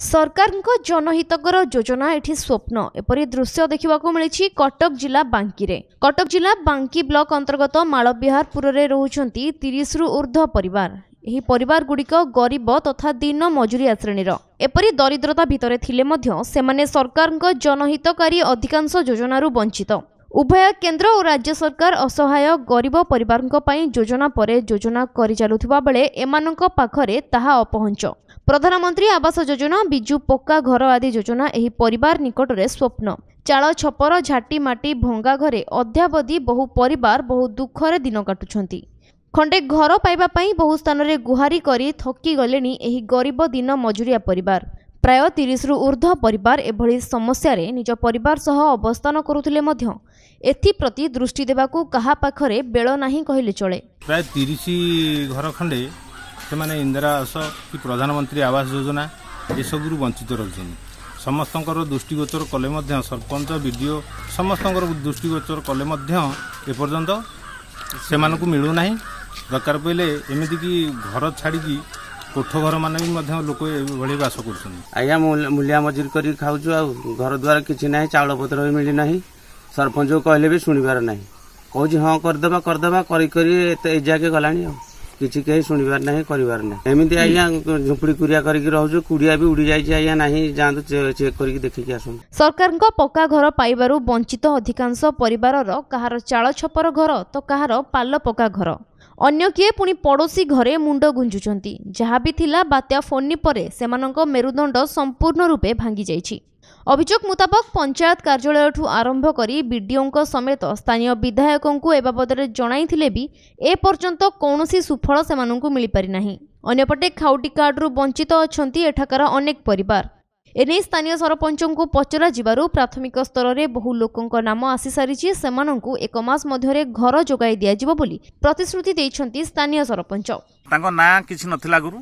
सरकारଙ୍କ जनहितकर योजना एठी स्वप्न एपरी दृश्य देखिबाको मिलिछि कटक जिला बांकी रे। कटक जिला बांकी ब्लॉक अंतर्गत मालविहारपुर रे रहउछंती 30 रु ऊर्ध्व परिवार। एही परिवार गुड़िक गरीब तथा दिन मजुरिया श्रेणीर। एपरी दरिद्रता भितरे थिले मध्य सेमाने सरकारଙ୍କ जनहितकारी अधिकांश योजनारू वंचित। उभय केंद्र और राज्य सरकार असहाय गरीब परिवारଙ୍କ ପାଇଁ योजना परे योजना करि चालुथिबा बेले एमानଙ୍କ पाखरे ताहा अपहंच। प्रधानमंत्री आवास योजना, बिजु पक्का घर आदि योजना एही परिवार निकटरे स्वप्न। चाल छपर झाटी माटी भंगा घरे अद्यावधि बहु परिवार बहु दुखरे दिन काटुछंती। खंडे घर पाइबा पई बहु स्थान रे गुहारी करी थकी गलेनी एही गरीब दिन मजुरिया परिवार। प्राय 30 रु ऊर्ध्व परिवार एभली समस्या रे निज परिवार सह अवस्थान करुथिले मध्य एथि प्रति दृष्टि देबाकू कहा पाखरे बेळ नाही कहिले चले। प्राय 30 घर खंडे से माने इंदिरा आवास कि प्रधानमंत्री आवास योजना ये सब वंचित रही। समस्त दृष्टिगोचर कले सरपंच बीडीओ समस्त दृष्टिगोचर कले एपर्यंत से मिलूना। दरकार पड़े एमती कि घर छाड़ी कोठ घर मान भी लोक ये बास कर मूलिया मजूरी कर खाऊ घर द्वार किसी ना चाउल पत्र भी मिलना। सरपंच को कहले भी शुणिबार ना कह हाँ करदे कर जाके गला किसी कहीं शुणिबार ना कर एमती आज्ञा झुपड़ी कुरिया करके रहूँ कुड़िया भी उड़ी जाइए ना जातु चेक करके देखिए आस। सरकार पक्का घर पाइबारु वंचित अधिकांश परिवार कहार चाल छपर घर तो कहार पाल पक्का घर। अन्य किए पुणी पड़ोशी घरे मुंड गुंजुचंती। जहाँ भी थिला बात्या फोनी परे सेमानंक मेरुदंड संपूर्ण रूपे भांगी जाइछि। अभियोग मुताबक पंचायत कार्यालय आरंभ करी बीडीओ समेत स्थानीय विधायकों को ए बाबदरे जणाइथिले भी ए पर्यंत कौनसी सुफल सेमानंकु मिली पारि नाही। अन्यपटे खाउटी कार्डरू वंचित अछंती एठाकार अनेक परिवार। एने स्थानीय सरपंचों को पचरा जिबारु प्राथमिक स्तर में बहु लोकों नाम आसी सारिछि। सेमानंकु एक मास मध्यरे घर जोगाई दिया जिवो बोली प्रतिश्रुति दैछंती स्थानीय सरपंच। तांको ना किछि नथिला गुरु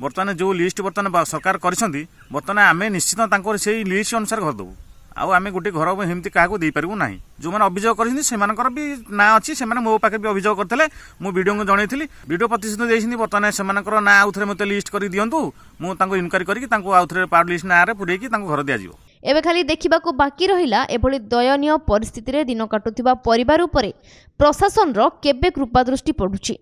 बर्तमान जो लिस्ट बर्तमान सरकार करिसंती बर्तमान आमे निश्चित तांको से लिस्ट अनुसार घर दबु आउ आमे गोटे घर हेमती काहाको दे पारिबु नाही। जो माने अभियोग करिसंती सेमानकर भी ना अछि। सेमाने मो पाखे भी अभियोग करथिले मु वीडियो को जणैथिली। वीडियो प्रतिश्रुति देइसिंती बर्तमान सेमानकर ना आउथरे मते लिस्ट करि दियंतु मु तांको इनक्वारी करिकि तांको आउथरे पार्ट लिस्ट ना रे पुरेकी तांको घर दिया जिवो। एबे खाली देखिबाको बाकी रहिला एभली दयनीय परिस्थिति रे दिन काटुथिबा परिवार उपरे प्रशासन रो केबे कृपा दृष्टि पडुछि।